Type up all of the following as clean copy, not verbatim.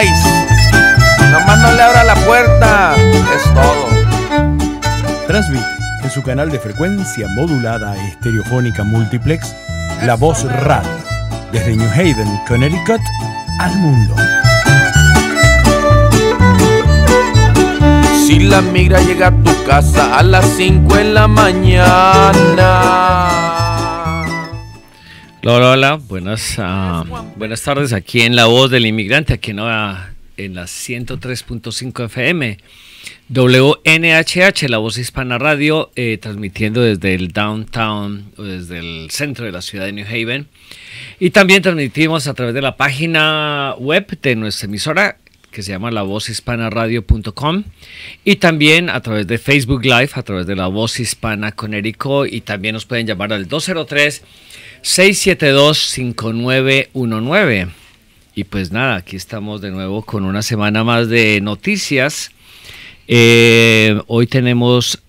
nice. Nomás no le abra la puerta. Es todo. Transmite en su canal de frecuencia modulada estereofónica multiplex La Voz Radio, desde New Haven, Connecticut, al mundo. Si la migra llega a tu casa a las 5 de la mañana. Hola, hola, buenas tardes aquí en La Voz del Inmigrante, aquí en la 103.5 FM, WNHH, La Voz Hispana Radio, transmitiendo desde el downtown, o desde el centro de la ciudad de New Haven. Y también transmitimos a través de la página web de nuestra emisora, que se llama lavozhispanaradio.com, y también a través de Facebook Live, a través de La Voz Hispana Connecticut, y también nos pueden llamar al 203-672-5919. Y pues nada, aquí estamos de nuevo con una semana más de noticias. Hoy tenemos,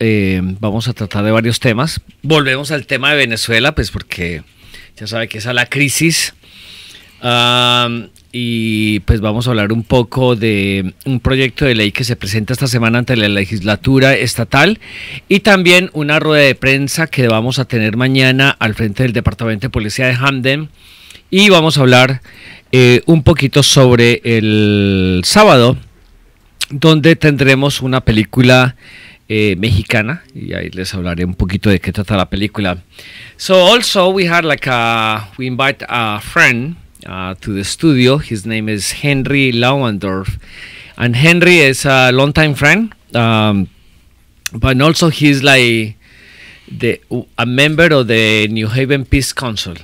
vamos a tratar de varios temas. Volvemos al tema de Venezuela, pues porque ya sabe que esa es la crisis. Y pues vamos a hablar un poco de un proyecto de ley que se presenta esta semana ante la legislatura estatal, y también una rueda de prensa que vamos a tener mañana al frente del Departamento de Policía de Hamden. Y vamos a hablar un poquito sobre el sábado, donde tendremos una película mexicana, y ahí les hablaré un poquito de qué trata la película. So also we had we invite a friend to the studio. His name is Henry Lauendorf, and Henry is a longtime friend, but also he's like a member of the New Haven Peace Council.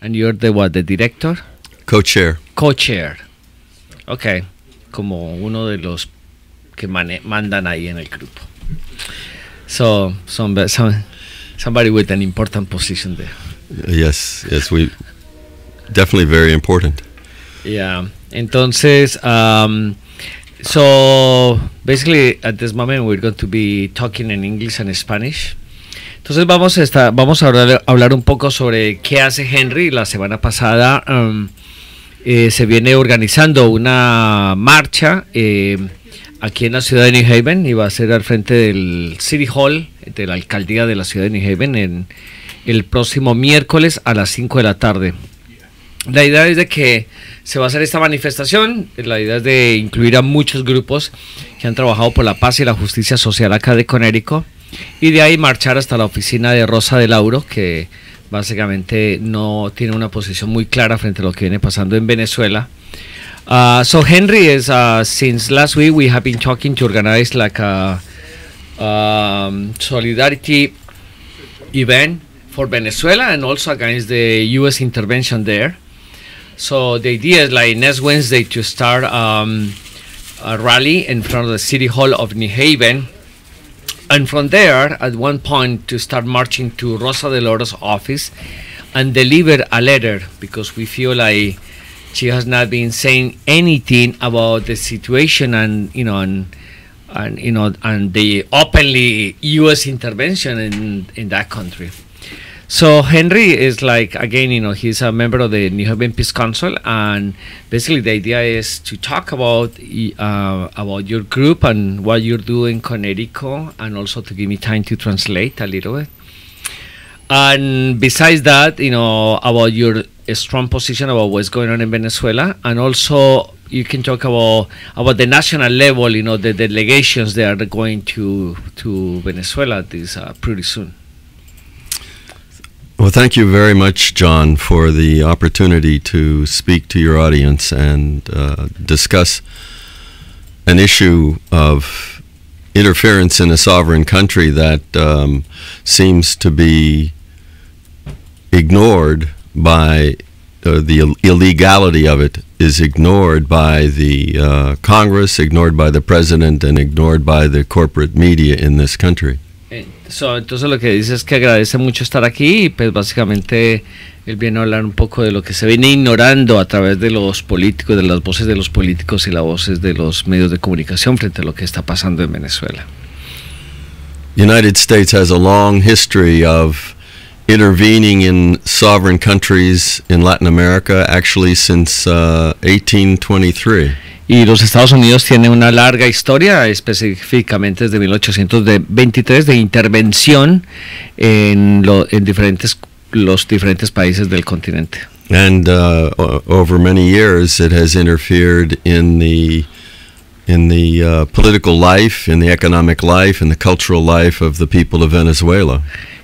And you're the director? Co-chair. Co-chair. Okay, como uno de los que mandan ahí en el grupo. So somebody with an important position there. Yes, we definitely very important. Yeah. Entonces, so basically at this moment we're going to be talking in English and Spanish. Entonces vamos a hablar un poco sobre qué hace Henry. La semana pasada se viene organizando una marcha aquí en la ciudad de New Haven, y va a ser al frente del City Hall de la alcaldía de la ciudad de New Haven el próximo miércoles a las 5 de la tarde. La idea es de que se va a hacer esta manifestación. La idea es de incluir a muchos grupos que han trabajado por la paz y la justicia social acá de Connecticut, y de ahí marchar hasta la oficina de Rosa de Lauro, que básicamente no tiene una posición muy clara frente a lo que viene pasando en Venezuela. So Henry is since last week we have been talking to organize like a solidarity event for Venezuela and also against the U.S. intervention there. So the idea is like next Wednesday to start a rally in front of the City Hall of New Haven, and from there at one point to start marching to Rosa de Lauro's office and deliver a letter, because we feel like she has not been saying anything about the situation and the openly U.S. intervention in that country. So Henry is like, again, he's a member of the New Haven Peace Council, and basically the idea is to talk about your group and what you're doing in Connecticut, and also to give me time to translate a little bit. And besides that, about your strong position about what's going on in Venezuela, and also you can talk about the national level, the delegations that are going to Venezuela this pretty soon. Well, thank you very much, John, for the opportunity to speak to your audience and discuss an issue of interference in a sovereign country that seems to be ignored by the illegality of it is ignored by the Congress, ignored by the president, and ignored by the corporate media in this country. Entonces lo que dice es que agradece mucho estar aquí, y pues básicamente él viene a hablar un poco de lo que se viene ignorando a través de los políticos, de las voces de los políticos y las voces de los medios de comunicación frente a lo que está pasando en Venezuela. The United States has a long history of intervening in sovereign countries in Latin America actually since 1823. Y los Estados Unidos tienen una larga historia, específicamente desde 1823, de intervención en los diferentes países del continente. And over many years, it has interfered in the political life, in the economic life, in the cultural life of the people of Venezuela.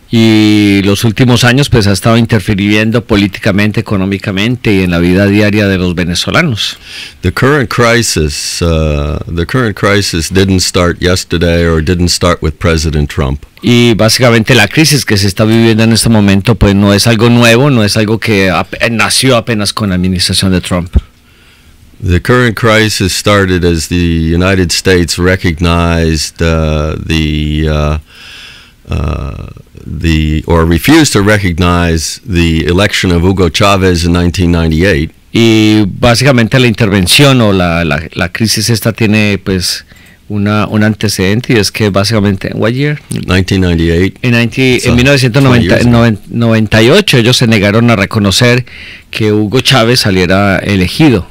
Y los últimos años pues ha estado interfiriendo políticamente, económicamente y en la vida diaria de los venezolanos. The current crisis didn't start yesterday or didn't start with President Trump. Y básicamente la crisis que se está viviendo en este momento pues no es algo nuevo, no es algo que nació apenas con la administración de Trump. The current crisis started as the United States recognized or refused to recognize the election of Hugo Chavez in 1998. Y básicamente la intervención o la crisis esta tiene pues un antecedente, y es que básicamente what year? 1998. En 1998 ellos se negaron a reconocer que Hugo Chávez saliera elegido.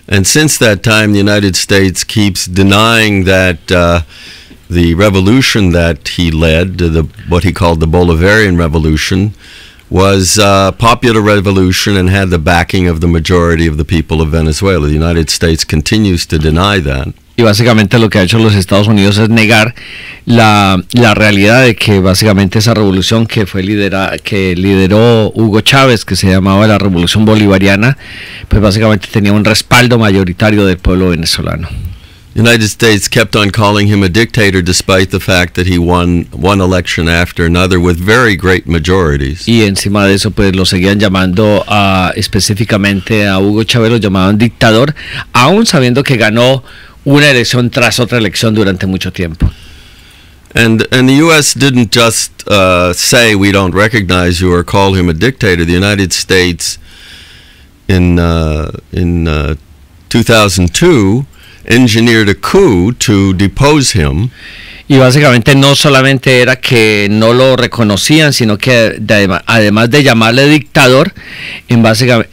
And since that time, the United States keeps denying that the revolution that he led, what he called the Bolivarian Revolution, was a popular revolution and had the backing of the majority of the people of Venezuela. The United States continues to deny that. Y básicamente lo que ha hecho los Estados Unidos es negar la realidad de que básicamente esa revolución que lideró Hugo Chávez, que se llamaba la Revolución Bolivariana, pues básicamente tenía un respaldo mayoritario del pueblo venezolano. The United States kept on calling him a dictator despite the fact that he won one election after another with very great majorities. Y encima de eso pues lo seguían llamando específicamente a Hugo Chávez, lo llamaban dictador, aún sabiendo que ganó una elección tras otra elección durante mucho tiempo. And the U.S. didn't just say we don't recognize you or call him a dictator. The United States in 2002 engineered a coup to depose him. Y básicamente no solamente era que no lo reconocían, sino que además de llamarle dictador,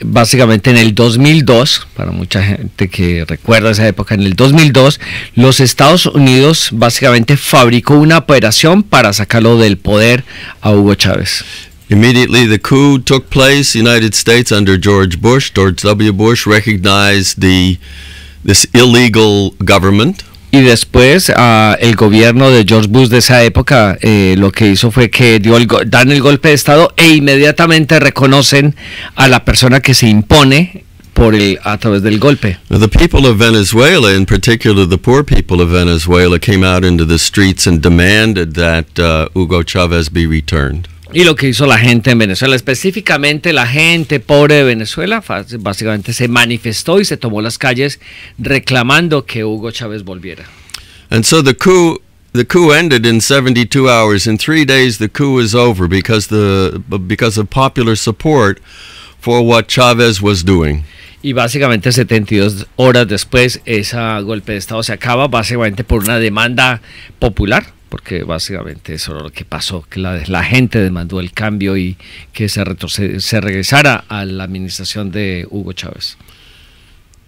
básicamente en el 2002, para mucha gente que recuerda esa época, en el 2002, los Estados Unidos básicamente fabricó una operación para sacarlo del poder a Hugo Chávez. Immediately the coup took place. The United States under George W. Bush recognized this illegal government. Y después el gobierno de George Bush de esa época lo que hizo fue que dan el golpe de Estado e inmediatamente reconocen a la persona que se impone a través del golpe. Now, the people of Venezuela, in particular the poor people of Venezuela, came out into the streets and demanded that Hugo Chavez be returned. Y lo que hizo la gente en Venezuela, específicamente la gente pobre de Venezuela, básicamente se manifestó y se tomó las calles reclamando que Hugo Chávez volviera. And so the coup ended in 72 hours. In 3 days the coup was over because of popular support for what Chavez was doing. Y básicamente 72 horas después ese golpe de Estado se acaba, básicamente por una demanda popular, porque básicamente eso es lo que pasó, que la gente demandó el cambio y que se regresara a la administración de Hugo Chávez.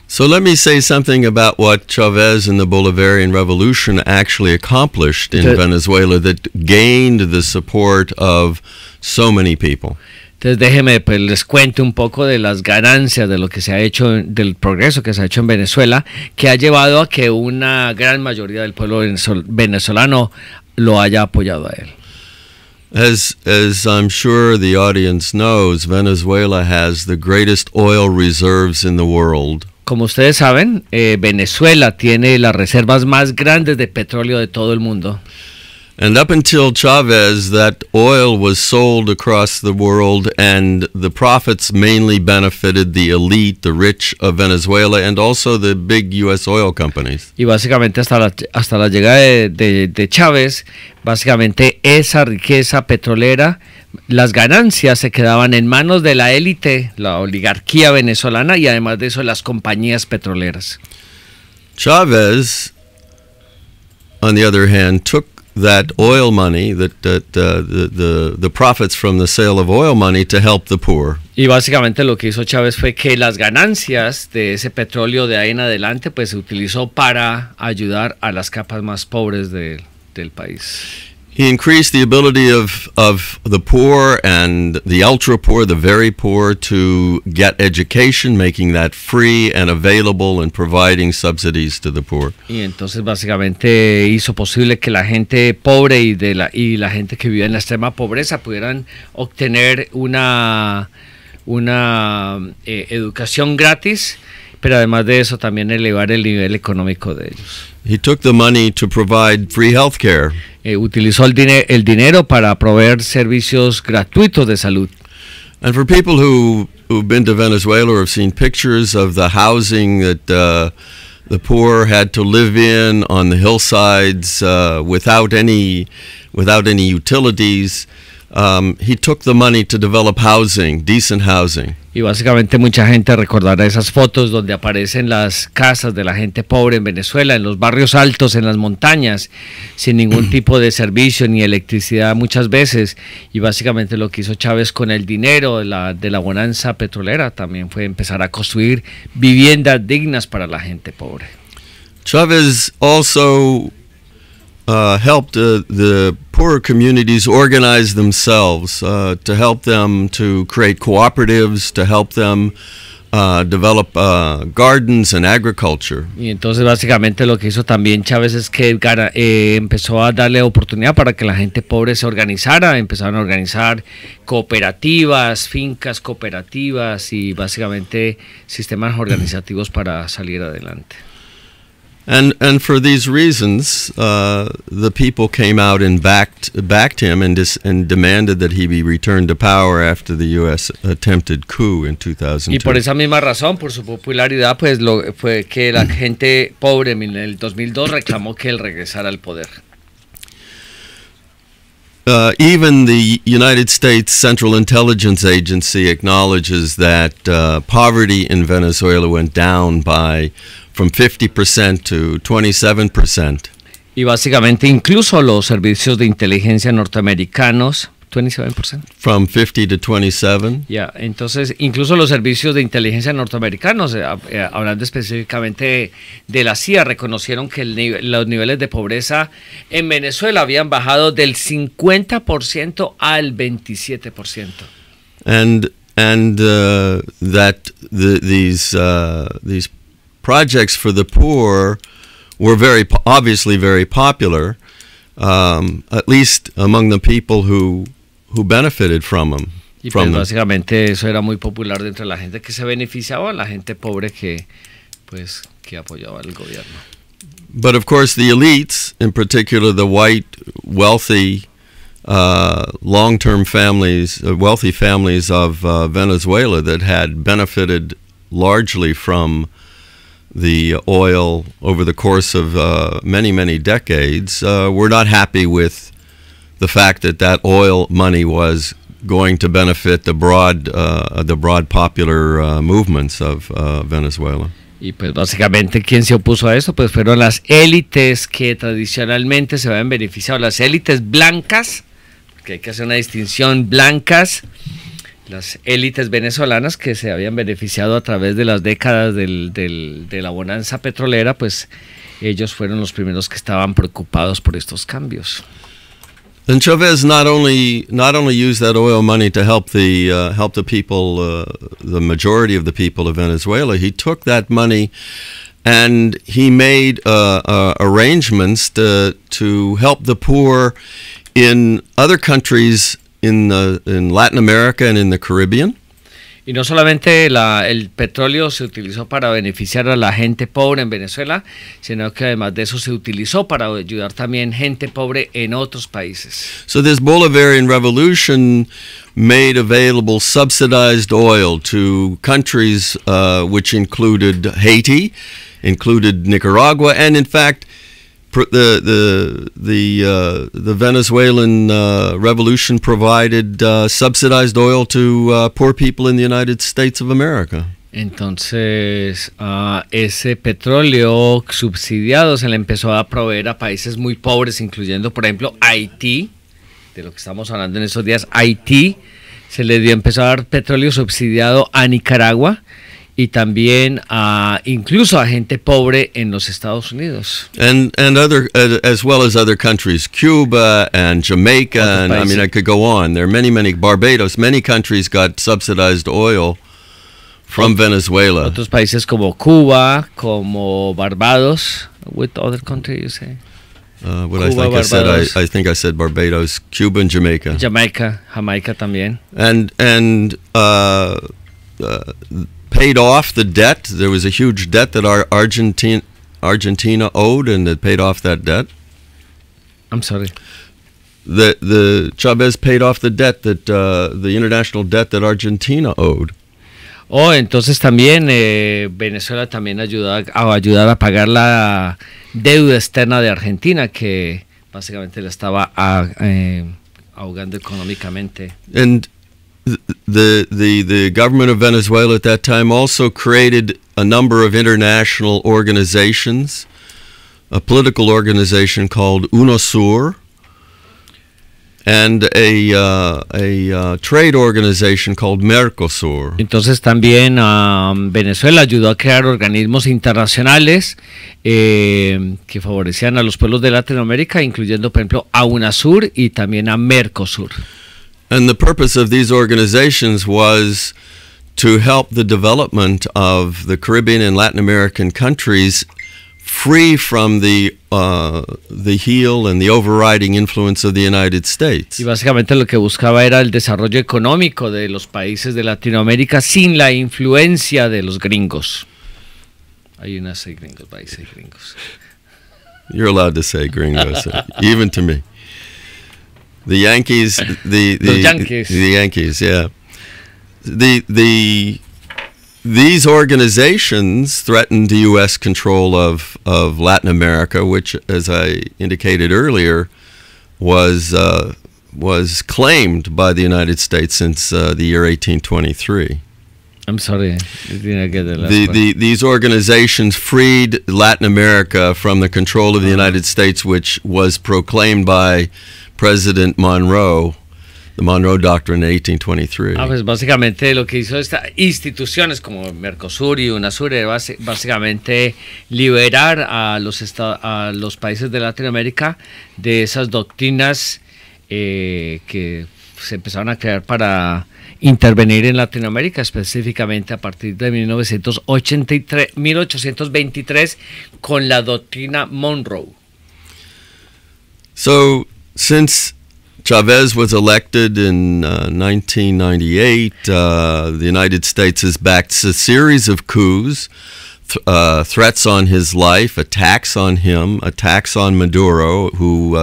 So let me say something about what Chavez and the Bolivarian Revolution actually accomplished in Venezuela that gained the support of so many people. Entonces déjeme, pues les cuento un poco de las ganancias de lo que se ha hecho, del progreso que se ha hecho en Venezuela, que ha llevado a que una gran mayoría del pueblo venezolano lo haya apoyado a él. As I'm sure the audience knows, Venezuela has the greatest oil reserves in the world. Como ustedes saben, Venezuela tiene las reservas más grandes de petróleo de todo el mundo. And up until Chavez, that oil was sold across the world, and the profits mainly benefited the elite, the rich of Venezuela, and also the big U.S. oil companies. Y básicamente hasta la llegada de Chávez, básicamente esa riqueza petrolera, las ganancias se quedaban en manos de la élite, la oligarquía venezolana, y además de eso las compañías petroleras. Chavez, on the other hand, took that oil money, the profits from the sale of oil money, to help the poor. Y básicamente lo que hizo Chávez fue que las ganancias de ese petróleo de ahí en adelante pues se utilizó para ayudar a las capas más pobres del país. He increased the ability of the poor and the ultra poor, the very poor, to get education, making that free and available and providing subsidies to the poor. Y entonces básicamente hizo posible que la gente pobre y la gente que vive en la extrema pobreza pudieran obtener una educación gratis, pero además de eso también elevar el nivel económico de ellos. He took the money to provide free health care. Utilizó el dinero para proveer servicios gratuitos de salud. And for people who've been to Venezuela or have seen pictures of the housing that the poor had to live in on the hillsides without any utilities, he took the money to develop housing, decent housing. Y básicamente mucha gente recordará esas fotos donde aparecen las casas de la gente pobre en Venezuela, en los barrios altos, en las montañas, sin ningún tipo de servicio ni electricidad muchas veces. Y básicamente lo que hizo Chávez con el dinero de la bonanza petrolera también fue empezar a construir viviendas dignas para la gente pobre. Chávez also helped the poorer communities organize themselves, to help them to create cooperatives, to help them develop gardens and agriculture. Y entonces básicamente lo que hizo también Chávez es que empezó a darle oportunidad para que la gente pobre se organizara, empezaron a organizar cooperativas, fincas cooperativas y básicamente sistemas organizativos para salir adelante. And for these reasons, the people came out and backed him and demanded that he be returned to power after the U.S. attempted coup in 2002. Y por esa misma razón, por su popularidad, pues fue que la gente pobre en el 2002 reclamó que él regresara al poder. Even the United States Central Intelligence Agency acknowledges that poverty in Venezuela went down from 50% to 27%. Y básicamente incluso los servicios de inteligencia norteamericanos, 27%. From 50 to 27. Ya, entonces incluso los servicios de inteligencia norteamericanos, hablando específicamente de la CIA, reconocieron que los niveles de pobreza en Venezuela habían bajado del 50% al 27%. And that these projects for the poor were obviously very popular, at least among the people who benefited from them. Y pues básicamente eso era muy popular dentro de la gente que se beneficiaba, la gente pobre que apoyaba al gobierno. But of course the elites, in particular the white, wealthy, long-term families, wealthy families of Venezuela that had benefited largely from the oil over the course of many decades, were not happy with the fact that oil money was going to benefit the broad popular movements of Venezuela. Y pues básicamente quien se opuso a eso pues fueron las élites que tradicionalmente se habían beneficiado, las élites blancas, que hay que hacer una distinción, blancas, las élites venezolanas que se habían beneficiado a través de las décadas de la bonanza petrolera, pues ellos fueron los primeros que estaban preocupados por estos cambios. And Chavez not only used that oil money to help the people, the majority of the people of Venezuela. He took that money and he made arrangements to help the poor in other countries in Latin America and in the Caribbean. Y no solamente el petróleo se utilizó para beneficiar a la gente pobre en Venezuela, sino que además de eso se utilizó para ayudar también gente pobre en otros países. So this Bolivarian revolution made available subsidized oil to countries which included Haiti, included Nicaragua, and in fact the Venezuelan revolution provided subsidized oil to poor people in the United States of America. Entonces, ese petróleo subsidiado se le empezó a proveer a países muy pobres, incluyendo, por ejemplo, Haití, de lo que estamos hablando en estos días. Haití empezó a dar petróleo subsidiado a Nicaragua y también incluso a gente pobre en los Estados Unidos. And other as well as other countries, Cuba and Jamaica, and I mean I could go on. There are many Barbados. Many countries got subsidized oil from Venezuela. Otros países como Cuba, como Barbados. What other country you say? What Cuba, I think Barbados. I think I said Barbados, Cuba, and Jamaica. Jamaica también. And paid off the debt. There was a huge debt that our Argentina owed, and it paid off that debt. I'm sorry. The Chavez paid off the debt that the international debt that Argentina owed. Entonces también Venezuela también ayudar a pagar la deuda externa de Argentina, que básicamente la estaba ahogando económicamente. And the government of Venezuela at that time also created a number of international organizations, a political organization called UNASUR, and a trade organization called Mercosur. Entonces también Venezuela ayudó a crear organismos internacionales que favorecían a los pueblos de Latinoamérica, incluyendo, por ejemplo, a UNASUR y también a Mercosur. And the purpose of these organizations was to help the development of the Caribbean and Latin American countries free from the heel and the overriding influence of the United States. Y básicamente lo que buscaba era el desarrollo económico de los países de Latinoamérica sin la influencia de los gringos. Hay unas gringos, países gringos. You're allowed to say gringos, even to me. The Yankees, Los Yankees. The Yankees, yeah. These organizations threatened the U.S. control of Latin America, which, as I indicated earlier, was claimed by the United States since the year 1823. I'm sorry, I didn't get the last part. These organizations freed Latin America from the control of the United States, which was proclaimed by President Monroe, the Monroe Doctrine in 1823. Pues básicamente lo que hizo estas instituciones como Mercosur y UNASUR era básicamente liberar a los países de Latinoamérica de esas doctrinas que se empezaron a crear para intervenir en Latinoamérica, específicamente a partir de 1823 con la doctrina Monroe. So, since Chavez was elected in 1998, the United States has backed a series of coups, threats on his life, attacks on him, attacks on Maduro, who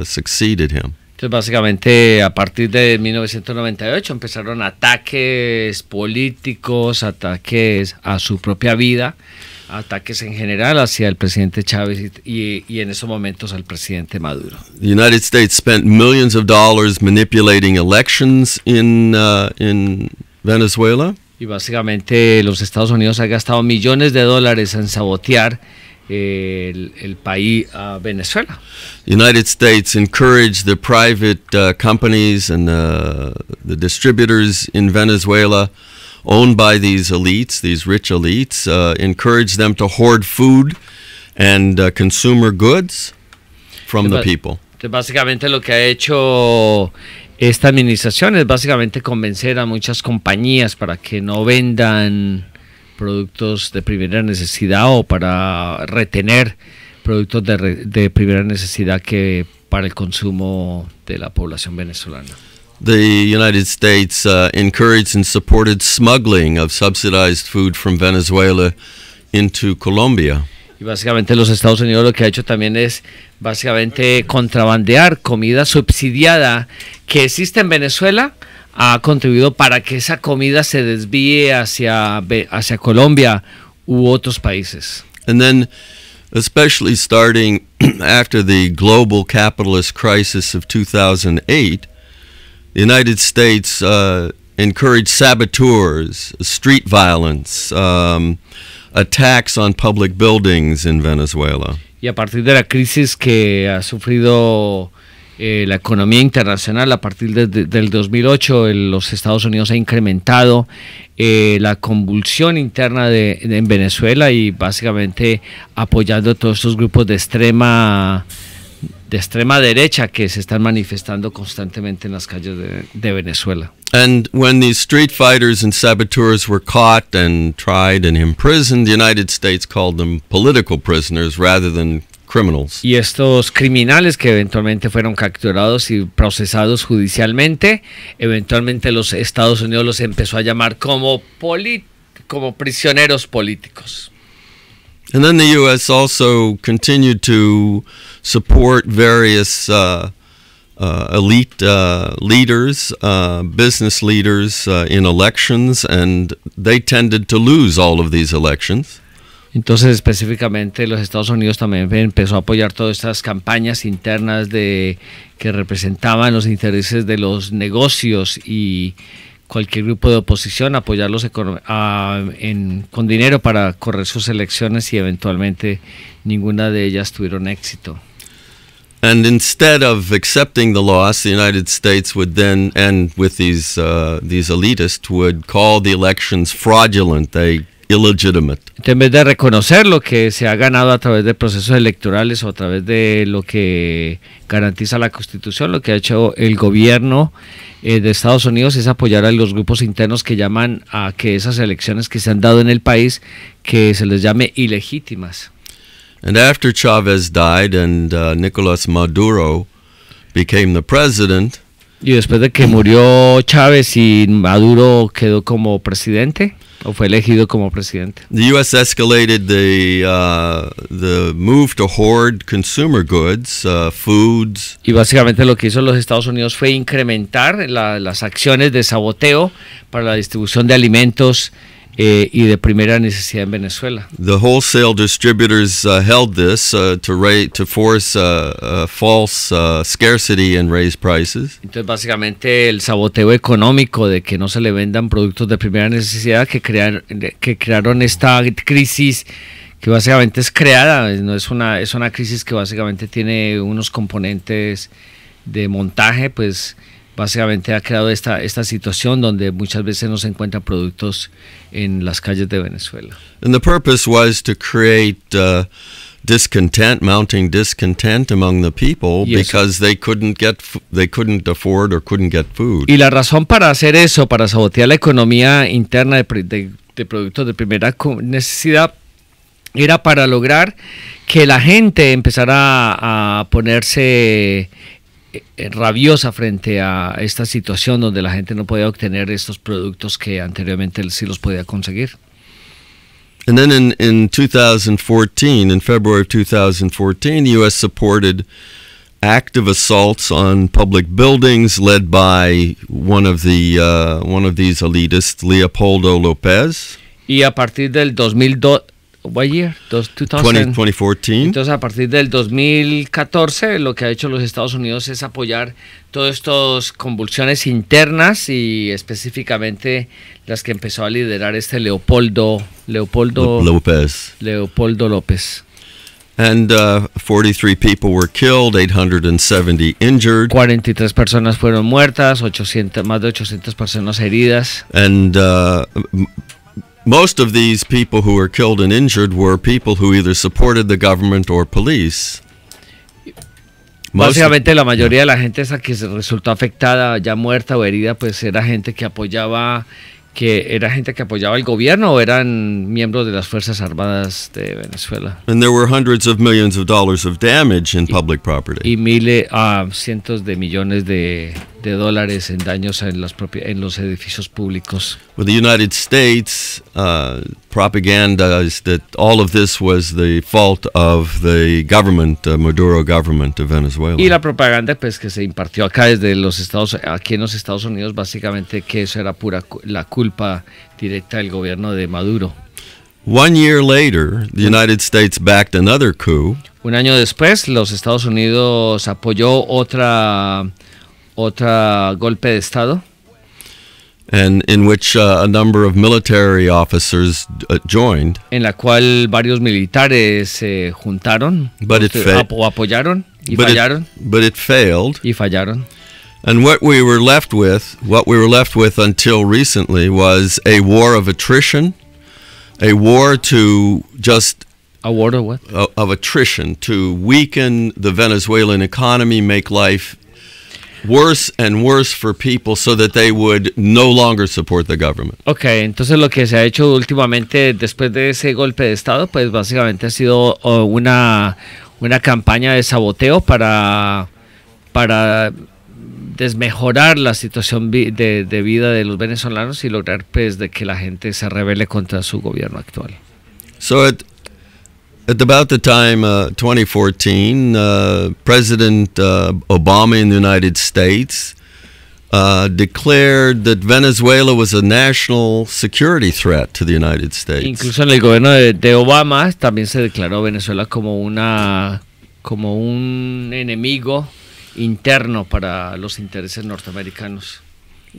succeeded him. Entonces, básicamente, a partir de 1998 empezaron ataques políticos, ataques a su propia vida, ataques en general hacia el presidente Chávez y en esos momentos al presidente Maduro. The United States spent millions of dollars manipulating elections in Venezuela. Y básicamente los Estados Unidos han gastado millones de dólares en sabotear el país Venezuela. The United States encouraged the private companies and the distributors in Venezuela owned by these elites, these rich elites, encouraged them to hoard food and consumer goods from the people. Entonces, básicamente lo que ha hecho esta administración es básicamente convencer a muchas compañías para que no vendan productos de primera necesidad o para retener productos de primera necesidad que para el consumo de la población venezolana. The United States encouraged and supported smuggling of subsidized food from Venezuela into Colombia. Y básicamente los Estados Unidos lo que ha hecho también es básicamente contrabandear comida subsidiada que existe en Venezuela, ha contribuido para que esa comida se desvíe hacia Colombia u otros países. And then, especially starting after the global capitalist crisis of 2008, the United States encouraged saboteurs, street violence, attacks on public buildings in Venezuela. Y a partir de la crisis que ha sufrido la economía internacional, a partir del 2008, los Estados Unidos ha incrementado la convulsión interna en Venezuela y básicamente apoyando a todos estos grupos de extrema derecha que se están manifestando constantemente en las calles de Venezuela. And when these street fighters and saboteurs were caught and tried and imprisoned, the United States called them political prisoners rather than criminals. Y estos criminales que eventualmente fueron capturados y procesados judicialmente, eventualmente los Estados Unidos los empezó a llamar como prisioneros políticos. And then the U.S. also continued to support various elite leaders, business leaders in elections, and they tended to lose all of these elections. Entonces, específicamente, los Estados Unidos también empezó a apoyar todas estas campañas internas que representaban los intereses de los negocios y cualquier grupo de oposición, apoyarlos con dinero para correr sus elecciones y eventualmente ninguna de ellas tuvieron éxito. And instead of accepting the loss, the United States would then, and with these elitists, would call the elections fraudulent, illegitimate. En vez de reconocer lo que se ha ganado a través de procesos electorales o a través de lo que garantiza la Constitución, lo que ha hecho el gobierno de Estados Unidos es apoyar a los grupos internos que llaman a que esas elecciones que se han dado en el país que se les llame ilegítimas. And after Chavez died and Nicolás Maduro became the president, y después de que murió Chávez y Maduro quedó como presidente o fue elegido como presidente, the U.S. escalated the move to hoard consumer goods, foods. Y básicamente lo que hizo los Estados Unidos fue incrementar las acciones de saboteo para la distribución de alimentos y de primera necesidad en Venezuela. The wholesale distributors held this to force false scarcity and raise prices. Entonces básicamente el saboteo económico de que no se le vendan productos de primera necesidad que crearon esta crisis que básicamente es creada, no es una crisis que básicamente tiene unos componentes de montaje, pues básicamente ha creado esta situación donde muchas veces no se encuentran productos en las calles de Venezuela. And the purpose was to create mounting discontent among the people because they couldn't afford or couldn't get food. Y la razón para hacer eso, para sabotear la economía interna de productos de primera necesidad, era para lograr que la gente empezara a ponerse rabiosa frente a esta situación donde la gente no podía obtener estos productos que anteriormente sí los podía conseguir. And then in 2014, in February of 2014, the U.S. supported active assaults on public buildings led by one of these elitists, Leopoldo López. Y a partir del 2014. Entonces, a partir del 2014, lo que ha hecho los Estados Unidos es apoyar todas estas convulsiones internas y específicamente las que empezó a liderar Leopoldo López. And 43 people were killed, 870 injured. 43 personas fueron muertas, más de 800 personas heridas. And most of these people who were killed and injured were people who either supported the government or police. Básicamente la mayoría de la gente esa que se resultó afectada, ya muerta o herida, pues era gente que apoyaba el gobierno o eran miembros de las Fuerzas Armadas de Venezuela. And there were hundreds of millions of dollars of damage in public property. Y cientos de millones de dólares en daños en los edificios públicos. Well, the United States propagandized that all of this was the fault of the government, Maduro government of Venezuela. Y la propaganda pues que se impartió acá aquí en los Estados Unidos, básicamente que eso era la culpa directa del gobierno de Maduro. 1 year later, the United States backed another coup. Un año después, los Estados Unidos apoyó otra golpe de Estado. and in which a number of military officers joined. En la cual varios militares se juntaron, apoyaron y fallaron. But it failed. Y fallaron. And what we were left with until recently, was a war of attrition, a war to just a war of what? Of attrition, to weaken the Venezuelan economy, make life worse and worse for people so that they would no longer support the government. Okay, entonces lo que se ha hecho últimamente después de ese golpe de estado, pues básicamente ha sido una campaña de saboteo para desmejorar la situación de vida de los venezolanos y lograr pues de que la gente se rebele contra su gobierno actual. So at about the time 2014, President Obama in the United States declared that Venezuela was a national security threat to the United States. Incluso en el gobierno de Obama también se declaró Venezuela como un enemigo interno para los intereses norteamericanos.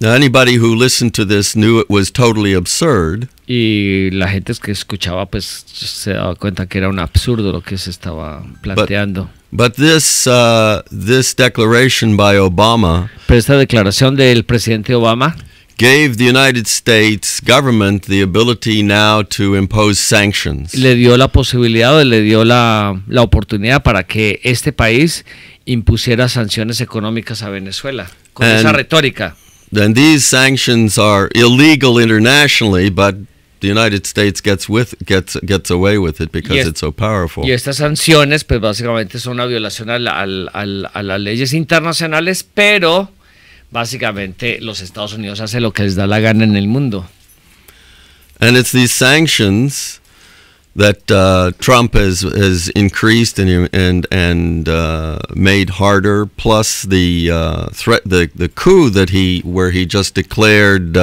Now, anybody who listened to this knew it was totally absurd. Y la gente que escuchaba pues se daba cuenta que era un absurdo lo que se estaba planteando. But this declaration by Obama, pero esta declaración del presidente Obama, gave the United States government the ability now to impose sanctions. Le dio la posibilidad, le dio la oportunidad para que este país impusiera sanciones económicas a Venezuela con esa retórica. And these sanctions are illegal internationally, but the United States gets away with it because it's so powerful. Y estas sanciones, pues básicamente son una violación a las leyes internacionales, pero básicamente los Estados Unidos hacen lo que les da la gana en el mundo. And it's these sanctions that Trump has increased and made harder, plus the threat, the coup where he just declared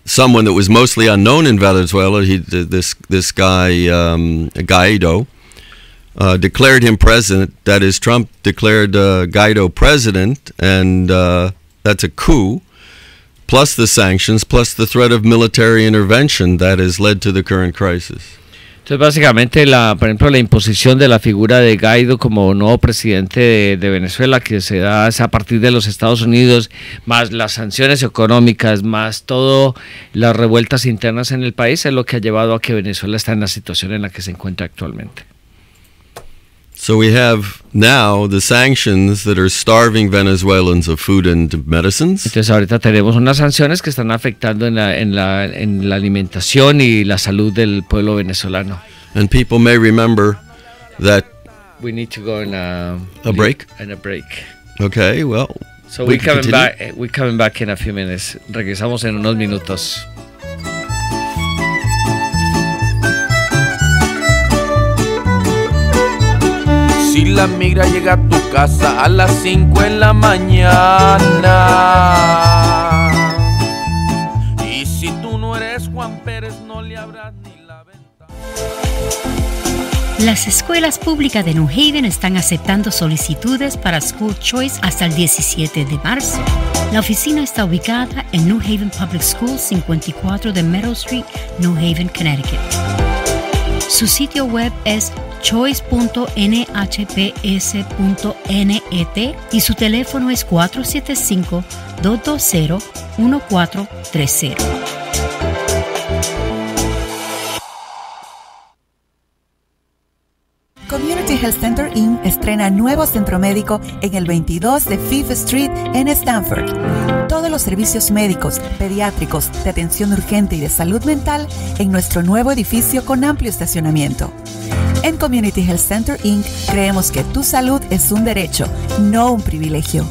someone that was mostly unknown in Venezuela. This guy Guaido declared him president. That is, Trump declared Guaido president, and that's a coup. Plus the sanctions, plus the threat of military intervention that has led to the current crisis. Entonces básicamente por ejemplo la imposición de la figura de Guaido como nuevo presidente de Venezuela, que se da a partir de los Estados Unidos, más las sanciones económicas, más todo las revueltas internas en el país, es lo que ha llevado a que Venezuela está en la situación en la que se encuentra actualmente. So we have now the sanctions that are starving Venezuelans of food and medicines. Entonces ahorita tenemos unas sanciones que están afectando en la alimentación y la salud del pueblo venezolano. And people may remember that we need to go in a break. In a break. Okay, well. So we're coming back in a few minutes. Regresamos en unos minutos. Si la migra llega a tu casa a las 5 de la mañana, y si tú no eres Juan Pérez, no le abras ni la ventana. Las escuelas públicas de New Haven están aceptando solicitudes para School Choice hasta el 17 de marzo. La oficina está ubicada en New Haven Public Schools, 54 de Meadow Street, New Haven, Connecticut. Su sitio web es choice.nhps.net y su teléfono es 475-220-1430. Community Health Center Inc. estrena nuevo centro médico en el 22 de Fifth Street en Stanford. Todos los servicios médicos, pediátricos, de atención urgente y de salud mental en nuestro nuevo edificio con amplio estacionamiento. En Community Health Center Inc. creemos que tu salud es un derecho, no un privilegio.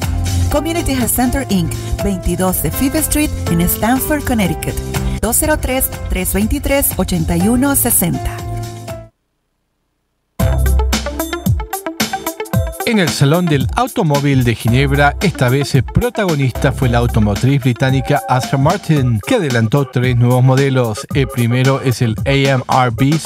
Community Health Center Inc. 22 de Fifth Street en Stanford, Connecticut. 203-323-8160. En el Salón del Automóvil de Ginebra, esta vez el protagonista fue la automotriz británica Aston Martin, que adelantó 3 nuevos modelos. El primero es el AMRB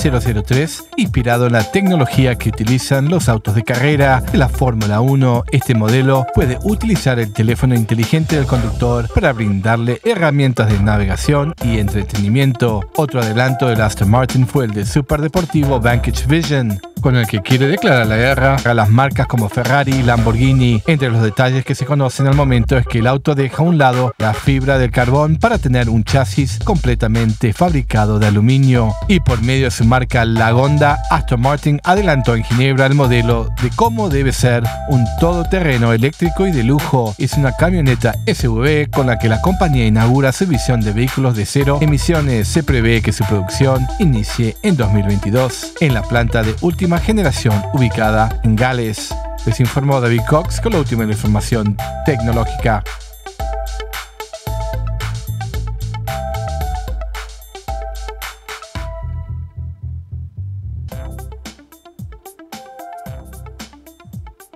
003, inspirado en la tecnología que utilizan los autos de carrera de la Fórmula 1. Este modelo puede utilizar el teléfono inteligente del conductor para brindarle herramientas de navegación y entretenimiento. Otro adelanto del Aston Martin fue el de superdeportivo Vantage Vision, con el que quiere declarar la guerra a las marcas como Ferrari y Lamborghini. Entre los detalles que se conocen al momento es que el auto deja a un lado la fibra del carbón para tener un chasis completamente fabricado de aluminio. Y por medio de su marca Lagonda, Aston Martin adelantó en Ginebra el modelo de cómo debe ser un todoterreno eléctrico y de lujo. Es una camioneta SUV con la que la compañía inaugura su visión de vehículos de cero emisiones. Se prevé que su producción inicie en 2022 en la planta de última generación ubicada en Gales. Les informó David Cox con la última información tecnológica.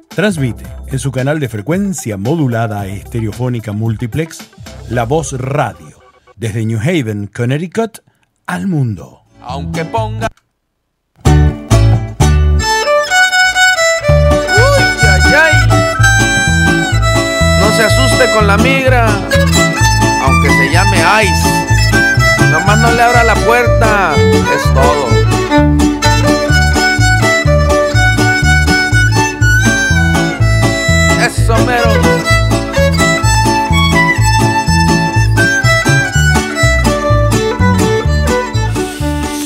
Transmite en su canal de frecuencia modulada estereofónica multiplex La Voz Radio desde New Haven, Connecticut al mundo. Aunque ponga no se asuste con la migra, aunque se llame Ice, nomás no le abra la puerta, es todo. Eso mero.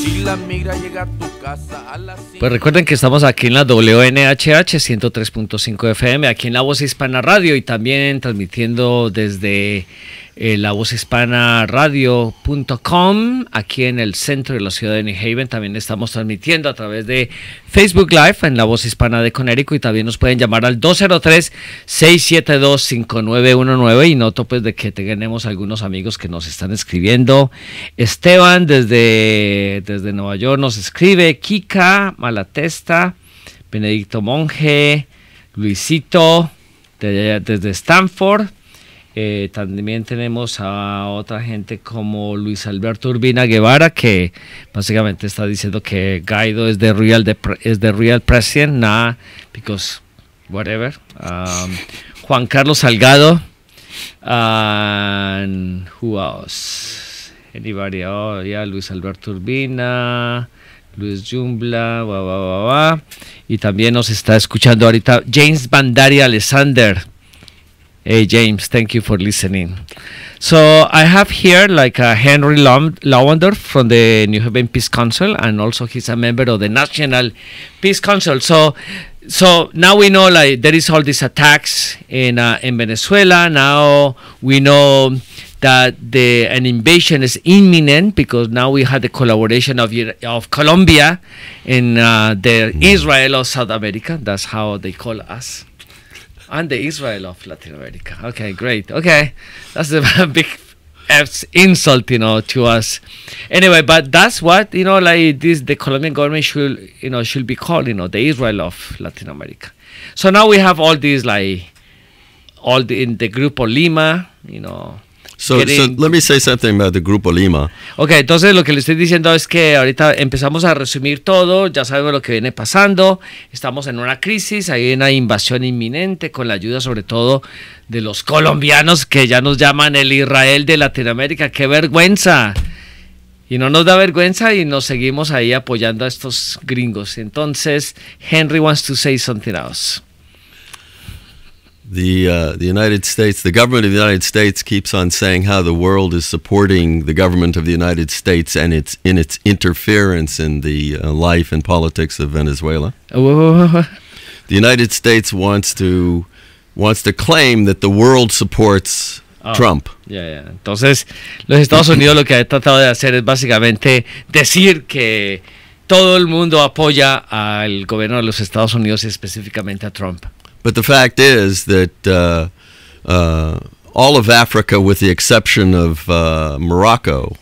Si la migra llega a tu casa a las 5. Pues recuerden que estamos aquí en la WNHH 103.5 FM, aquí en La Voz Hispana Radio y también transmitiendo desde la Voz Hispana Radio.com aquí en el centro de la ciudad de New Haven. También estamos transmitiendo a través de Facebook Live en La Voz Hispana de Connecticut y también nos pueden llamar al 203-672-5919 y noto pues de que tenemos algunos amigos que nos están escribiendo. Esteban desde Nueva York nos escribe, Kika Malatesta, Benedicto Monge, Luisito desde Stanford. También tenemos a otra gente como Luis Alberto Urbina Guevara, que básicamente está diciendo que Guaido es the real president, nah, because whatever. Juan Carlos Salgado, and who else? Anybody? Oh, yeah, Luis Alberto Urbina, Luis Jumbla, y también nos está escuchando ahorita James Bandari Alexander. Hey James, thank you for listening. So I have here like Henry Lawender from the New Haven Peace Council, and also he's a member of the National Peace Council. So now we know like there is all these attacks in Venezuela. Now we know that an invasion is imminent because now we had the collaboration of Colombia in the Israel of South America. That's how they call us. And the Israel of Latin America. Okay, great. Okay, that's a big insult, to us. Anyway, but that's what, like this, the Colombian government should be called, the Israel of Latin America. So now we have all these, like, in the Grupo Lima, So let me say something about the Grupo Lima. Ok, entonces lo que le estoy diciendo es que ahorita empezamos a resumir todo, ya sabemos lo que viene pasando, estamos en una crisis, hay una invasión inminente con la ayuda sobre todo de los colombianos que ya nos llaman el Israel de Latinoamérica. ¡Qué vergüenza! Y no nos da vergüenza y nos seguimos ahí apoyando a estos gringos. Entonces, Henry wants to say something else. The United States, the government of the United States keeps on saying how the world is supporting the government of the United States and its interference in the life and politics of Venezuela. The United States wants to claim that the world supports Trump. Yeah. Entonces, los Estados Unidos lo que ha tratado de hacer es básicamente decir que todo el mundo apoya al gobierno de los Estados Unidos y específicamente a Trump. But the fact is that all of Africa, with the exception of Morocco,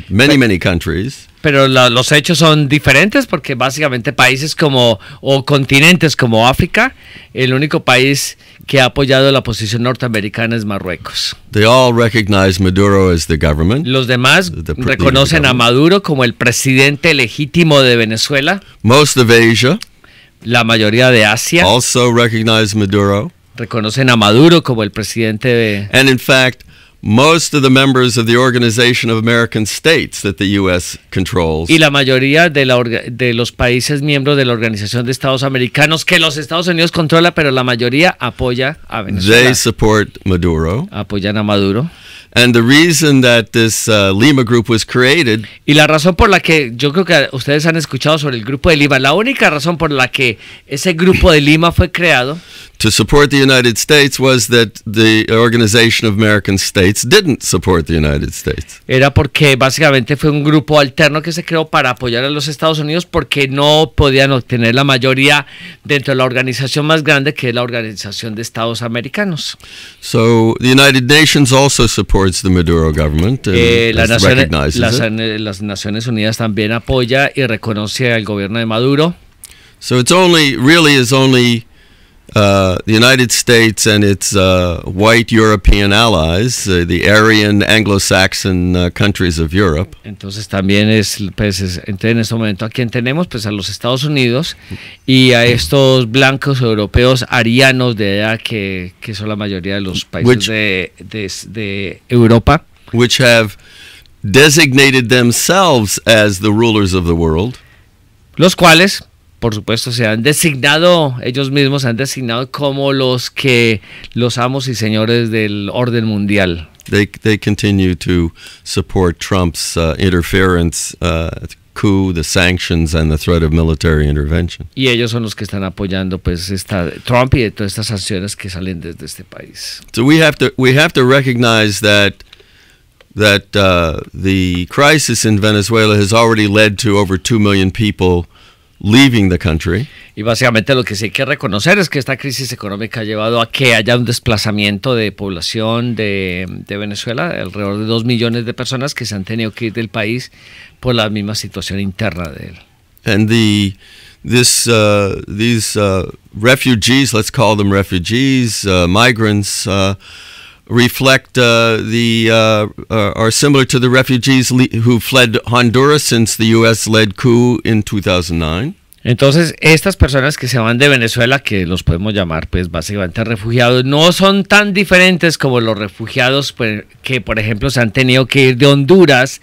many countries. Pero los hechos son diferentes porque básicamente países como, o continentes como África, el único país que ha apoyado la posición norteamericana es Marruecos. They all recognize Maduro as the government. Los demás reconocen a Maduro como el presidente legítimo de Venezuela. Most of Asia La mayoría de Asia also recognize Maduro. reconocen a Maduro como el presidente de... And in fact, most of the members of the Organization of American States that the U.S. controls, Y la mayoría de los países miembros de la Organización de Estados Americanos que los Estados Unidos controla, pero la mayoría apoya a Venezuela. they support Maduro. Apoyan a Maduro. And the reason that this Lima group was created Y la razón por la que, yo creo que ustedes han escuchado sobre el Grupo de Lima, la única razón por la que ese Grupo de Lima fue creado to support the United States was that the Organization of American States didn't support the United States. era porque básicamente fue un grupo alterno que se creó para apoyar a los Estados Unidos porque no podían obtener la mayoría dentro de la organización más grande que es la Organización de Estados Americanos. So the United Nations also supports the Maduro government and recognizes it. Las Naciones Unidas también apoya y reconoce al gobierno de Maduro. So it's only the United States and its white European allies, the Aryan Anglo-Saxon countries of Europe. Entonces también entonces en este momento a quien tenemos pues a los Estados Unidos y a estos blancos europeos arianos de edad que son la mayoría de los países de Europa, which have designated themselves as the rulers of the world. Los cuales por supuesto ellos mismos se han designado como los amos y señores del orden mundial. They continue to support Trump's interference, coup, the sanctions, and the threat of military intervention. Y ellos son los que están apoyando pues Trump y de todas estas sanciones que salen desde este país. So we have to recognize that the crisis in Venezuela has already led to over 2 million people leaving the country. Y básicamente lo que sí hay que reconocer es que esta crisis económica ha llevado a que haya un desplazamiento de población de Venezuela, alrededor de 2 millones de personas que se han tenido que ir del país por la misma situación interna de él. And these refugees, let's call them refugees, migrants, reflect are similar to the refugees who fled Honduras since the U.S.-led coup in 2009. Entonces, estas personas que se van de Venezuela, que los podemos llamar pues básicamente refugiados, no son tan diferentes como los refugiados que, por ejemplo, se han tenido que ir de Honduras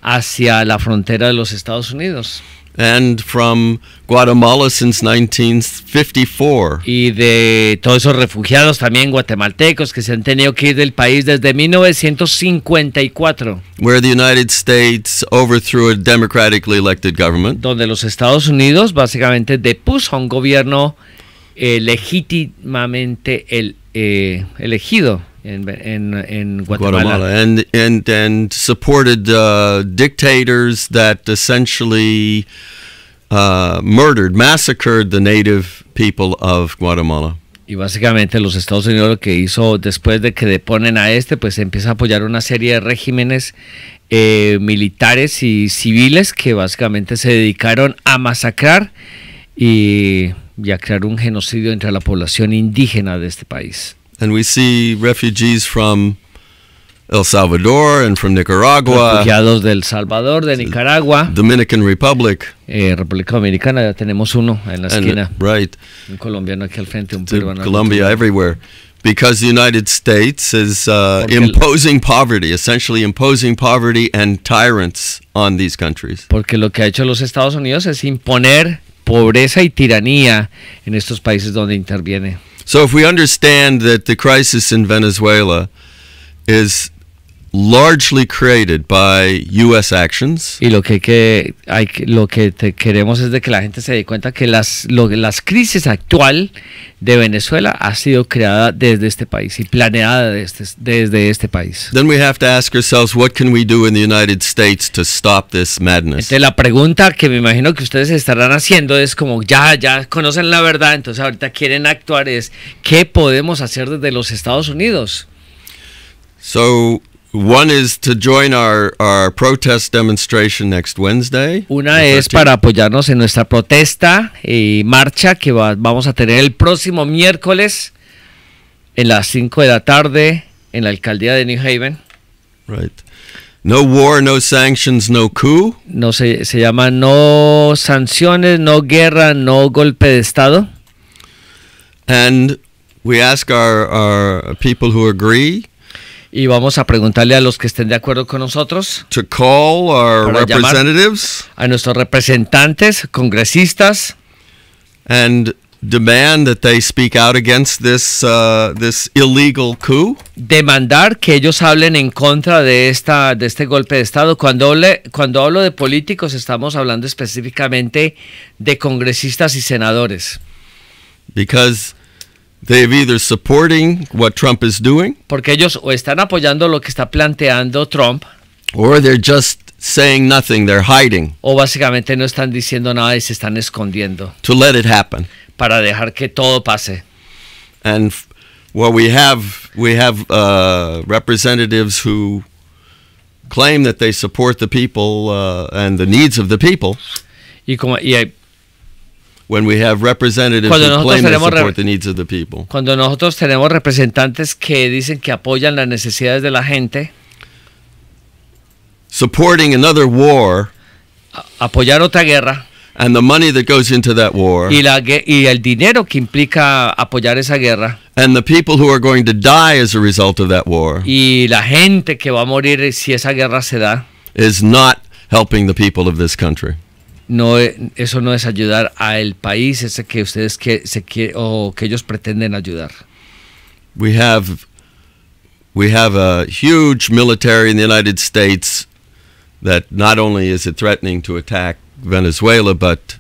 hacia la frontera de los Estados Unidos. And from Guatemala since 1954. Y de todos esos refugiados también guatemaltecos que se han tenido que ir del país desde 1954. Where the United States overthrew a democratically elected government. Donde los Estados Unidos básicamente depuso a un gobierno legítimamente elegido en Guatemala. And supported dictators that essentially massacred the native people of Guatemala. Y básicamente los Estados Unidos lo que hizo después de que deponen a pues empieza a apoyar una serie de regímenes militares y civiles que básicamente se dedicaron a masacrar y a crear un genocidio entre la población indígena de este país. And we see refugees from El Salvador and from Nicaragua. Refugiados del Salvador, de Nicaragua. Dominican Republic. República Dominicana, ya tenemos uno en la esquina. Right. Un colombiano aquí al frente, un peruano. Colombia, everywhere. Because the United States is imposing poverty, essentially imposing poverty and tyrants on these countries. Porque lo que ha hecho los Estados Unidos es imponer pobreza y tiranía en estos países donde interviene. So if we understand that the crisis in Venezuela is largely created by U.S. actions. Y lo que queremos es de que la gente se dé cuenta que las crisis actual de Venezuela ha sido creada desde este país y planeada desde este país. Then we have to ask ourselves, what can we do in the United States to stop this madness? Entonces la pregunta que me imagino que ustedes estarán haciendo es como ya conocen la verdad, entonces ahorita quieren actuar, es ¿qué podemos hacer desde los Estados Unidos? So One is to join our protest demonstration next Wednesday. Una the es 13th. para apoyarnos en nuestra protesta y marcha que vamos a tener el próximo miércoles en las 5 de la tarde en la alcaldía de New Haven. Right. No war, no sanctions, no coup. No se llama no sanciones, no guerra, no golpe de estado. And we ask our people who agree Y vamos a preguntarle a los que estén de acuerdo con nosotros, to call our Para llamar. representatives a nuestros representantes, congresistas, and demand that they speak out against this illegal coup. demandar que ellos hablen en contra de este golpe de estado. Cuando hablo de políticos, estamos hablando específicamente de congresistas y senadores, Because they're either supporting what Trump is doing porque ellos o están apoyando lo que está planteando Trump, or they're just saying nothing, they're hiding o básicamente no están diciendo nada y se están escondiendo to let it happen. para dejar que todo pase. And well, we have representatives who claim that they support the people and the needs of the people. When we have representatives Cuando who nosotros claim they tenemos support the needs of the people. Cuando nosotros tenemos representantes que dicen que apoyan las necesidades de la gente, Supporting another war apoyar otra guerra and the money that goes into that war y el dinero que implica apoyar esa guerra and the people who are going to die as a result of that war y la gente que va a morir si esa guerra se da, is not helping the people of this country. no, eso no es ayudar al país ese que ustedes que ellos pretenden ayudar. We have a huge military in the United States that not only is it threatening to attack Venezuela, but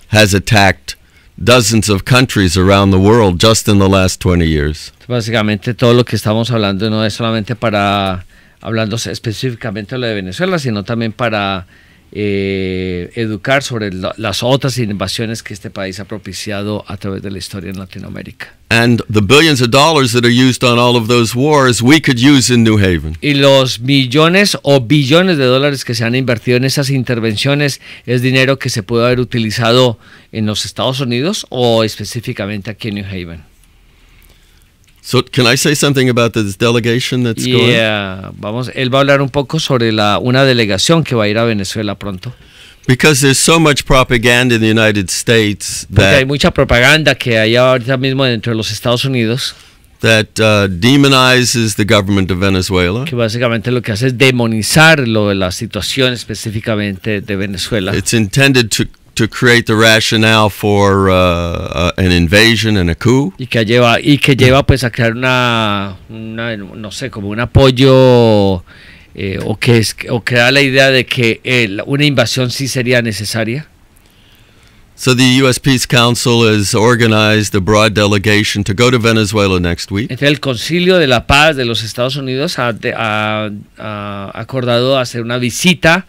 has attacked dozens of countries around the world just in the last 20 years. Básicamente todo lo que estamos hablando no es solamente hablando específicamente de lo de Venezuela, sino también para educar sobre las otras invasiones que este país ha propiciado a través de la historia en Latinoamérica. And the billions of dollars that are used on all of those wars, we could use in New Haven. Y los millones o billones de dólares que se han invertido en esas intervenciones es dinero que se puede haber utilizado en los Estados Unidos o específicamente aquí en New Haven. So can I say something about this delegation that's going? Él va a hablar un poco sobre una delegación que va a ir a Venezuela pronto. Because there's so much propaganda in the United States Porque hay that mucha propaganda que hay ahorita mismo dentro de los Estados Unidos demonizes the government of Venezuela. que básicamente lo que hace es demonizar la situación específicamente de Venezuela. It's intended to create the rationale for an invasion and a coup. Y que lleva pues a crear no sé, como un apoyo o que da la idea de que una invasión sí sería necesaria. So the U.S. Peace Council has organized a broad delegation to go to Venezuela next week. Entonces el Concilio de la Paz de los Estados Unidos ha acordado hacer una visita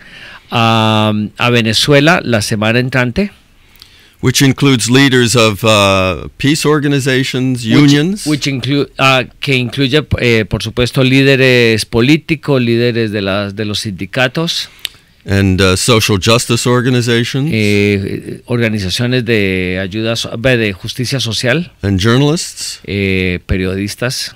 a Venezuela la semana entrante. Which includes leaders of peace organizations, unions. Que incluye, por supuesto, líderes políticos, líderes de los sindicatos. And social justice organizations. Organizaciones de ayuda, de justicia social. And journalists. Periodistas.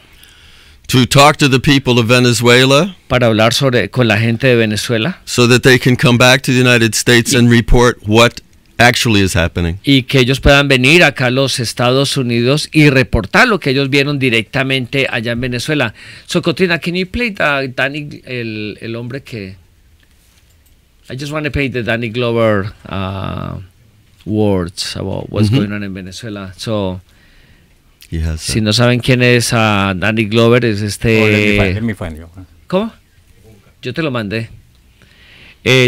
To talk to the people of Venezuela. Para hablar con la gente de Venezuela. So that they can come back to the United States and report what actually is happening. Y que ellos puedan venir acá a los Estados Unidos y reportar lo que ellos vieron directamente allá en Venezuela. So, Cotina, can you play Danny, el hombre que... I just want to play the Danny Glover words about what's going on in Venezuela. So, si no saben quién es Danny Glover, es ¿Cómo? Yo te lo mandé.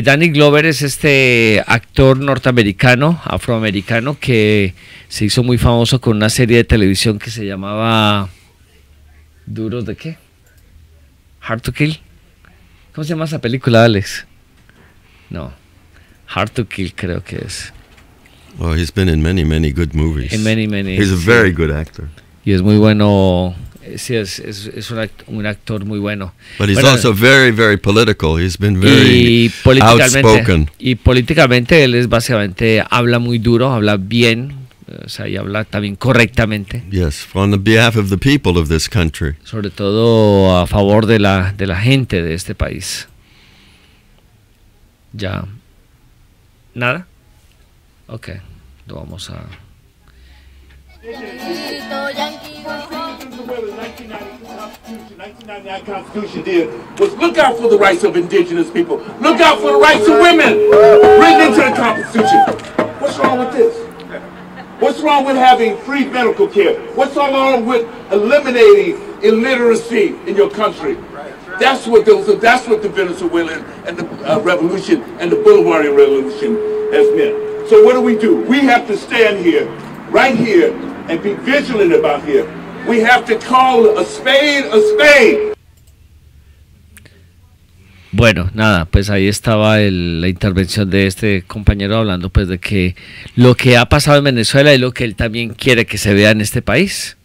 Danny Glover es este actor norteamericano, afroamericano, que se hizo muy famoso con una serie de televisión que se llamaba ¿Duros de qué? Hard to Kill. ¿Cómo se llama esa película, Alex? No, Hard to Kill creo que es. Oh, he's been in many good movies. In many. He's a very good actor. Y es muy bueno Sí, es un actor muy bueno. But he's Bueno, also very, very political. He's been very outspoken. y políticamente él es básicamente, habla muy duro, habla bien, o sea, y habla también correctamente. Yes, on the behalf of the people of this country. Sobre todo a favor de la gente de este país. Ya. ¿Nada? Ok, lo vamos a... The 1999 Constitution did was look out for the rights of indigenous people. Look out for the rights of women. Bring into the Constitution. What's wrong with this? What's wrong with having free medical care? What's wrong with eliminating illiteracy in your country? That's what the Venezuelan and the revolution and the Bolivarian revolution has meant. So what do? We have to stand here, right here, and be vigilant about here. We have to call a spade a spade. Bueno, nada, pues ahí estaba la intervención de este compañero hablando pues de que lo que ha pasado en Venezuela y lo que él también quiere que se vea en este país,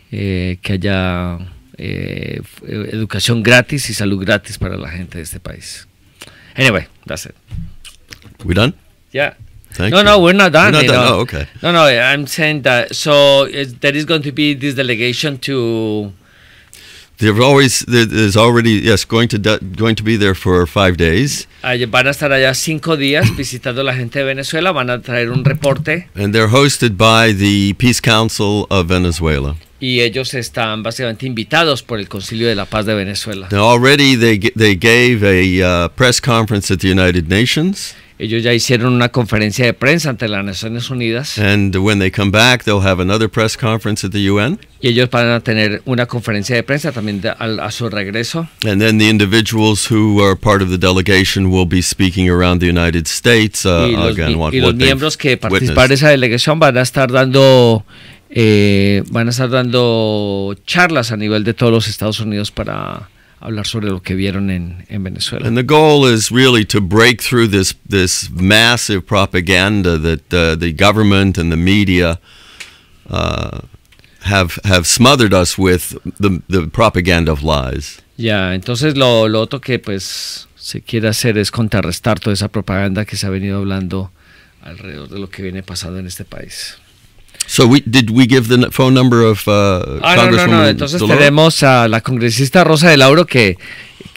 que haya educación gratis y salud gratis para la gente de este país. Anyway, that's it. We done? Yeah. Thank No, you. no, we're not done. We're not you done. know. Oh, okay. No, I'm saying that. So there is going to be this delegation to. There's already going to be there for 5 days. Van a estar allá 5 días visitando a la gente de Venezuela. Van a traer un reporte. And they're hosted by the Peace Council of Venezuela. Y ellos están básicamente invitados por el Concilio de la Paz de Venezuela. Now already they gave a press conference at the United Nations. Ellos ya hicieron una conferencia de prensa ante las Naciones Unidas. And when they come back, they'll have another press conference at the UN. Y ellos van a tener una conferencia de prensa también a su regreso. And then the individuals who are part of the delegation will be speaking around the United States. Y los miembros que participan de esa delegación van a estar dando charlas a nivel de todos los Estados Unidos para hablar sobre lo que vieron en Venezuela. And the goal is really to break through this massive propaganda that the government and the media have smothered us with, the propaganda of lies. Ya, entonces lo otro que pues se quiere hacer es contrarrestar toda esa propaganda que se ha venido hablando alrededor de lo que viene pasando en este país. So did we give the phone number of Congresswoman? No. Entonces tenemos a la congresista Rosa de Lauro que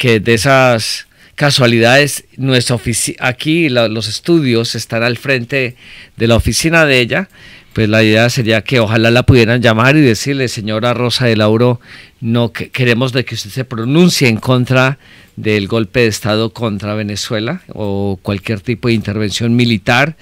de esas casualidades nuestra aquí los estudios están al frente de la oficina de ella. Pues la idea sería que ojalá la pudieran llamar y decirle, señora Rosa de Lauro, no queremos de que usted se pronuncie en contra del golpe de Estado contra Venezuela o cualquier tipo de intervención militar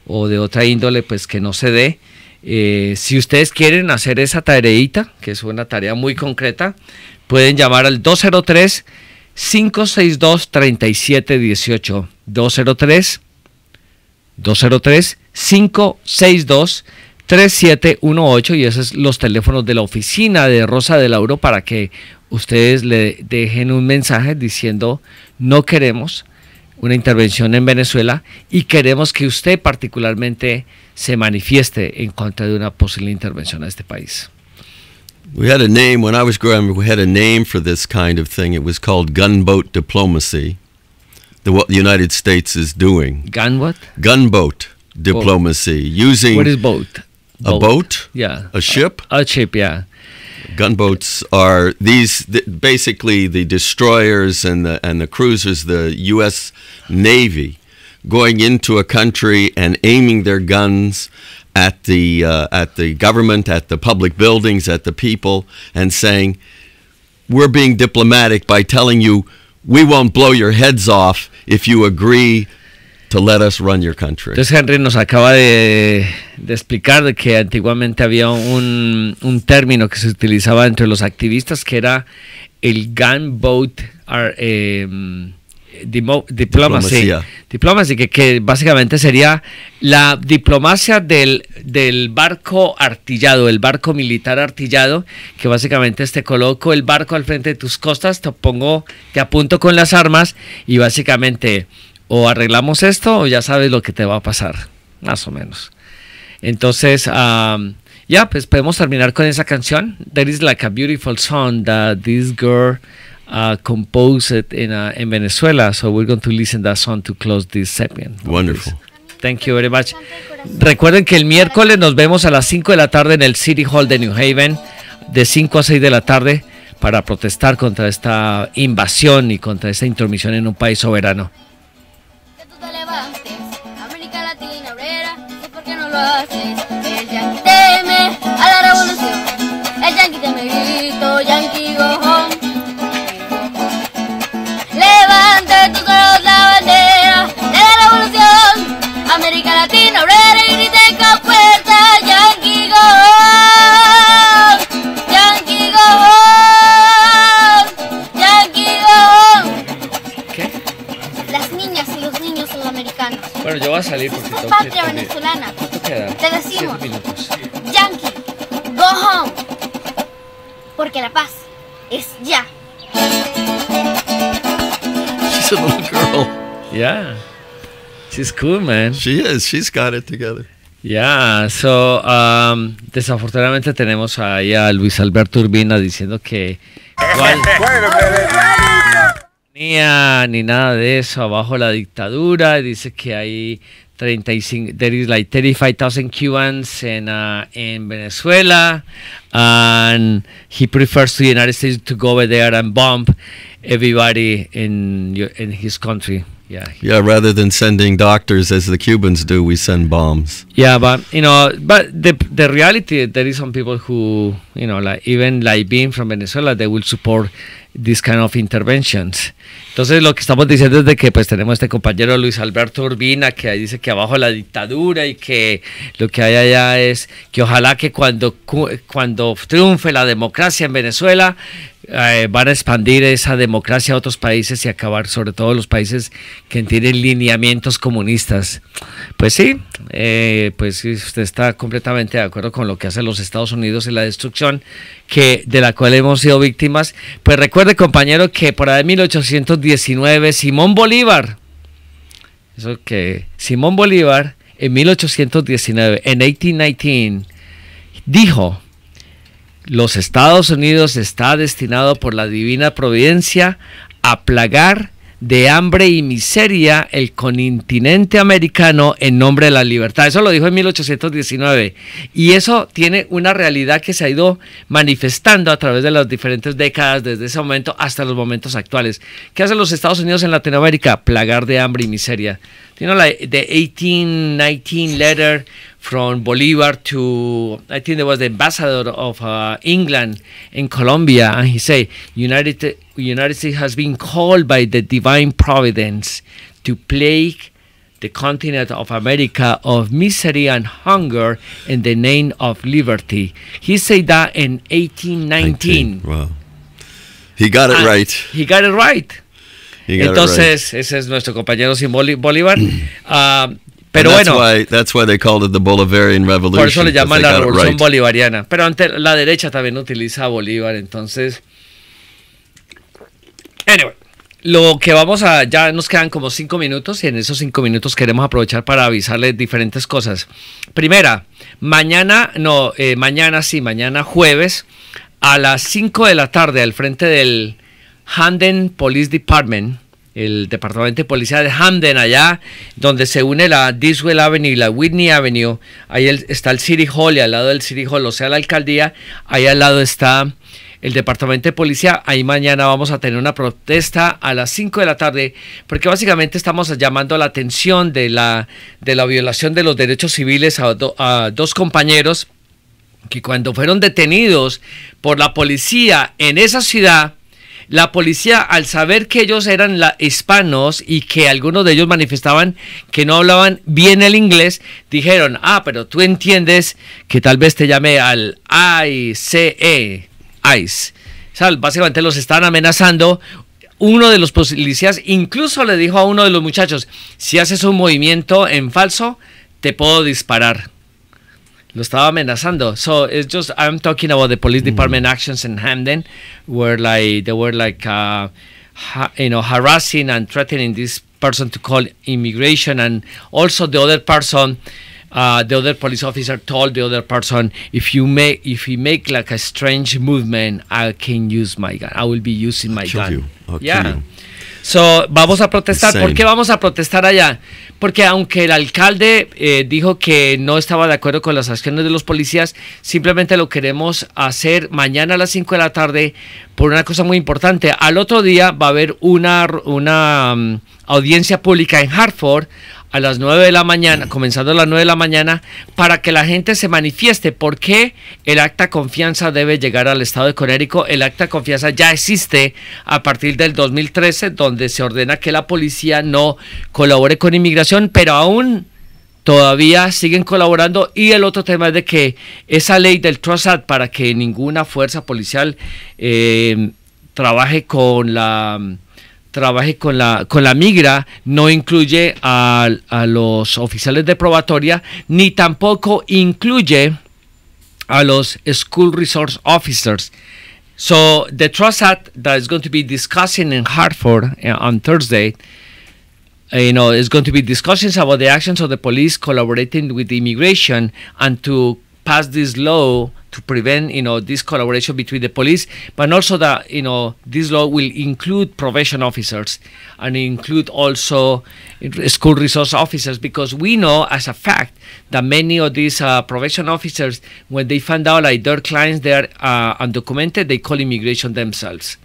o de otra índole, pues que no se dé. Si ustedes quieren hacer esa tareita, que es una tarea muy concreta, pueden llamar al 203-562-3718. 203-562-3718 y esos son los teléfonos de la oficina de Rosa de Lauro para que ustedes le dejen un mensaje diciendo no queremos una intervención en Venezuela y queremos que usted particularmente se manifieste en contra de una posible intervención a este país. We had a name, when I was growing up, we had a name for this kind of thing. It was called gunboat diplomacy, what the United States is doing. Gun what? Gunboat diplomacy. Using what is boat? A boat? Yeah. A ship? A ship, yeah. Gunboats are basically the destroyers and the cruisers, the U.S. Navy, going into a country and aiming their guns at the government, at the public buildings, at the people, and saying, "We're being diplomatic by telling you we won't blow your heads off if you agree to let us run your country." Entonces Henry nos acaba de explicar de que antiguamente había un término que se utilizaba entre los activistas que era el gunboat diplomacy, que básicamente sería la diplomacia del barco artillado, el barco militar artillado, que básicamente te coloco el barco al frente de tus costas, te apunto con las armas y básicamente o arreglamos esto o ya sabes lo que te va a pasar, más o menos. Entonces, Ya, pues podemos terminar con esa canción. There is like a beautiful song that this girl composed in Venezuela. So we're going to listen that song to close this segment. Wonderful. Thank you very much. Recuerden que el miércoles nos vemos a las 5 de la tarde en el City Hall de New Haven, de 5 a 6 de la tarde, para protestar contra esta invasión y contra esta intromisión en un país soberano. Que tú te levantes, América Latina obrera, ¿y por qué no lo haces? El yanqui teme a la revolución, el yanqui teme grito, yanqui go home. Levante tu cruz la bandera de la revolución, América Latina obrera, y grite con fuerza, yanqui go home, yanqui go home, yanqui go home. ¿Qué? Las niñas y los niños sudamericanos. Bueno, yo voy a salir porque tengo que Patria también. venezolana. ¿Cuánto queda? Te decimos. 7 minutos. Yankee, go home. Porque la paz es ya. She's a little girl. Yeah. She's cool, man. She is. She's got it together. Yeah, so desafortunadamente tenemos ahí a Luis Alberto Urbina diciendo que igual ni nada de eso, abajo la dictadura. Dice que hay 35, there is like 35,000 Cubans in Venezuela, and he prefers to the United States to go over there and bomb everybody in his country. Yeah, rather than sending doctors as the Cubans do, we send bombs. Yeah, but the reality, there is some people who, like even like being from Venezuela, they will support this kind of interventions. Entonces lo que estamos diciendo es de que pues tenemos este compañero Luis Alberto Urbina que ahí dice que abajo la dictadura y que lo que hay allá es que ojalá que cuando triunfe la democracia en Venezuela van a expandir esa democracia a otros países y acabar sobre todo los países que tienen lineamientos comunistas. Pues sí, pues sí, usted está completamente de acuerdo con lo que hacen los Estados Unidos en la destrucción de la cual hemos sido víctimas. Pues recuerde, compañero, que por ahí en 1819 Simón Bolívar en 1819, en 1819, dijo: los Estados Unidos está destinado por la divina providencia a plagar de hambre y miseria el continente americano en nombre de la libertad. Eso lo dijo en 1819 y eso tiene una realidad que se ha ido manifestando a través de las diferentes décadas desde ese momento hasta los momentos actuales. ¿Qué hacen los Estados Unidos en Latinoamérica? Plagar de hambre y miseria. The 1819 letter from Bolívar to, I think there was the ambassador of England in Colombia, and he said, United States has been called by the divine providence to plague the continent of America of misery and hunger in the name of liberty. He said that in 1819. Wow. He got it right. He got it right. Entonces, ese es nuestro compañero Simón Bolívar. Pero that's why they called it the Bolivarian Revolution. Por eso le llaman la revolución bolivariana. Pero ante la derecha también utiliza a Bolívar, entonces. Anyway, lo que ya nos quedan como 5 minutos y en esos 5 minutos queremos aprovechar para avisarles diferentes cosas. Primera, mañana jueves a las 5 de la tarde al frente del Hamden Police Department, el departamento de policía de Hamden, allá donde se une la Diswell Avenue y la Whitney Avenue, ahí está el City Hall y al lado del City Hall, o sea, la alcaldía, ahí al lado está el departamento de policía. Ahí mañana vamos a tener una protesta a las 5 de la tarde, porque básicamente estamos llamando la atención de la violación de los derechos civiles a dos compañeros que cuando fueron detenidos por la policía en esa ciudad, la policía, al saber que ellos eran hispanos y que algunos de ellos manifestaban que no hablaban bien el inglés, dijeron: pero tú entiendes que tal vez te llame al ICE. O sea, básicamente los están amenazando. Uno de los policías incluso le dijo a uno de los muchachos: si haces un movimiento en falso, te puedo disparar. Lo estaba amenazando. So it's just, I'm talking about the police department actions in Hamden, where they were harassing and threatening this person to call immigration, and also the other person the other police officer told the other person, if you make like a strange movement, I can use my gun. I will be using my gun. I'll kill you. So, vamos a protestar. ¿Por qué vamos a protestar allá? Porque aunque el alcalde dijo que no estaba de acuerdo con las acciones de los policías, simplemente lo queremos hacer mañana a las 5 de la tarde por una cosa muy importante. Al otro día va a haber una audiencia pública en Hartford a las 9 de la mañana, comenzando a las 9 de la mañana, para que la gente se manifieste por qué el acta de confianza debe llegar al estado de Connecticut. El acta de confianza ya existe a partir del 2013, donde se ordena que la policía no colabore con inmigración, pero aún todavía siguen colaborando. Y el otro tema es de que esa ley del Trust Act, para que ninguna fuerza policial trabaje con la migra, no incluye a los oficiales de probatoria, ni tampoco incluye a los school resource officers. So the Trust Act that is going to be discussing in Hartford on Thursday, is going to be discussions about the actions of the police collaborating with the immigration, and to pass this law to prevent, this collaboration between the police, but also that, this law will include probation officers and include also school resource officers, because we know as a fact that many of these probation officers, when they find out like their clients, they are undocumented, they call immigration themselves.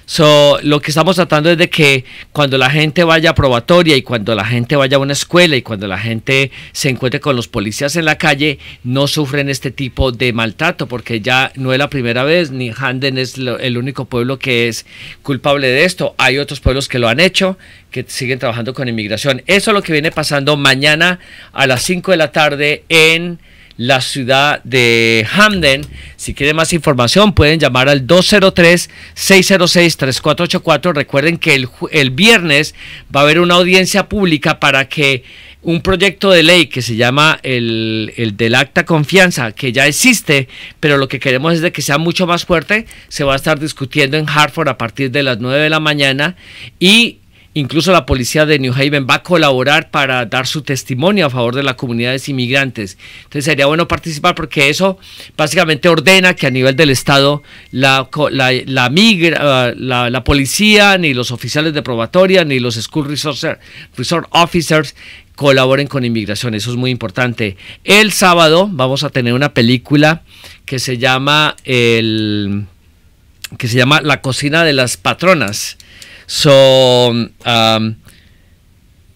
So, lo que estamos tratando es de que cuando la gente vaya a probatoria y cuando la gente vaya a una escuela y cuando la gente se encuentre con los policías en la calle, no sufren este tipo de maltrato, porque ya no es la primera vez, ni Hamden es el único pueblo que es culpable de esto. Hay otros pueblos que lo han hecho, que siguen trabajando con inmigración. Eso es lo que viene pasando mañana a las 5 de la tarde en la ciudad de Hamden. Si quieren más información pueden llamar al 203-606-3484. Recuerden que el viernes va a haber una audiencia pública para que un proyecto de ley que se llama el del acta confianza, que ya existe, pero lo que queremos es de que sea mucho más fuerte, se va a estar discutiendo en Hartford a partir de las 9 de la mañana, y incluso la policía de New Haven va a colaborar para dar su testimonio a favor de las comunidades inmigrantes. Entonces sería bueno participar, porque eso básicamente ordena que a nivel del estado la policía, ni los oficiales de probatoria, ni los school resource officers colaboren con inmigración. Eso es muy importante. El sábado vamos a tener una película que se llama La cocina de las patronas. So,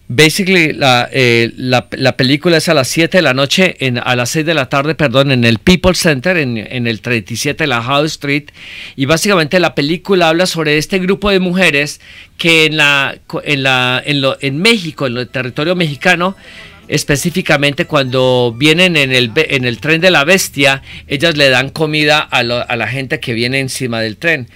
basically, la película es a las 7 de la noche, a las 6 de la tarde, perdón, en el People Center, en el 37 de la House Street. Y básicamente la película habla sobre este grupo de mujeres que en México, en el territorio mexicano, específicamente cuando vienen en el tren de la bestia, ellas le dan comida a la gente que viene encima del tren.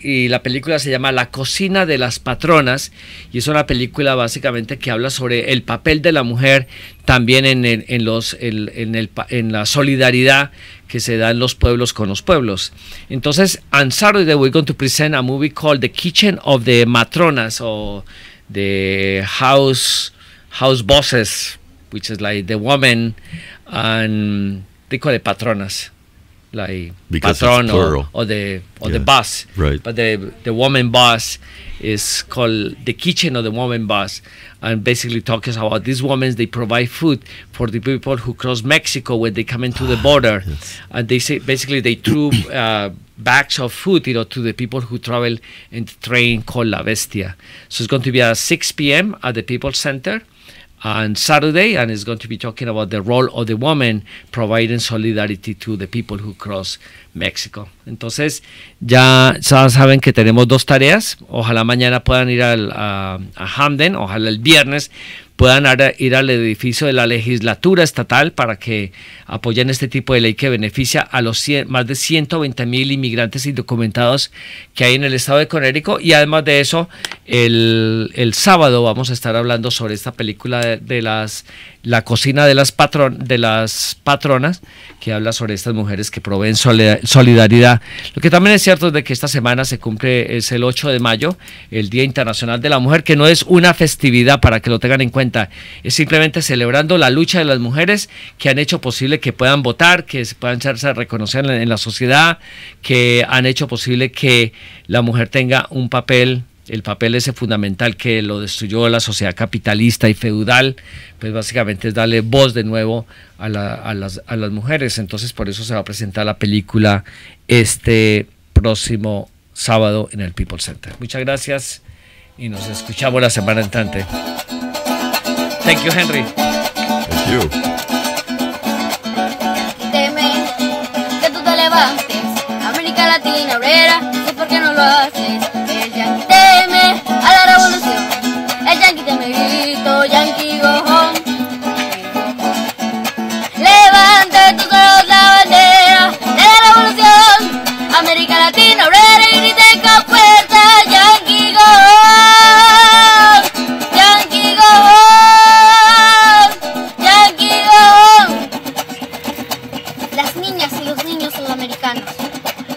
Y la película se llama La cocina de las patronas, y es una película básicamente que habla sobre el papel de la mujer también en la solidaridad que se da en los pueblos con los pueblos. Entonces, on Saturday we're going to present a movie called The Kitchen of the Matronas, or the House bosses, which is like the woman, and they call it patronas, like because patron or the boss. Right. But the woman boss is called The Kitchen of the Woman Boss, and basically talks about these women. They provide food for the people who cross Mexico when they come into the border. Yes. And they say basically they threw bags of food, to the people who travel in the train called La Bestia. So it's going to be at 6 p.m. at the People Center on Saturday, and it's going to be talking about the role of the woman providing solidarity to the people who cross Mexico. Entonces ya saben que tenemos dos tareas. Ojalá mañana puedan ir a Hamden, ojalá el viernes puedan ir al edificio de la legislatura estatal para que apoyen este tipo de ley que beneficia a los más de 120,000 inmigrantes indocumentados que hay en el estado de Connecticut. Y además de eso, el sábado vamos a estar hablando sobre esta película de La cocina de las patronas, que habla sobre estas mujeres que proveen solidaridad. Lo que también es cierto es de que esta semana es el 8 de mayo, el Día Internacional de la Mujer, que no es una festividad, para que lo tengan en cuenta. cuenta. Es simplemente celebrando la lucha de las mujeres que han hecho posible que puedan votar, que puedan serse reconocer en la sociedad, que han hecho posible que la mujer tenga un papel, el papel ese fundamental que lo destruyó la sociedad capitalista y feudal, pues básicamente es darle voz de nuevo a las mujeres. Entonces por eso se va a presentar la película este próximo sábado en el People Center. Muchas gracias y nos escuchamos la semana entrante. Thank you, Henry. Thank you. Teme que tú te levantes, América Latina obrera, ¿y por qué no lo haces? El yanqui teme a la revolución, el yanqui teme grito, yanqui go home. Levante tus dedos la bandera de la revolución, América Latina obrera y grite con fuerza, yanqui go home, yanqui go home, yanqui go home. Las niñas y los niños sudamericanos,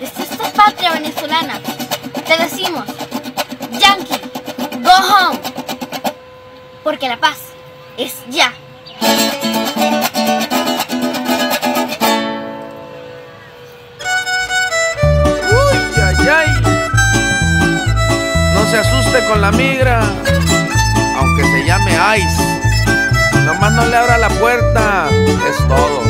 desde esta patria venezolana, te decimos, Yankee, go home, porque la paz es ya. Uy, ay, ay. No se asuste con la migra, aunque se llame Ice. Nomás no le abra la puerta, es todo.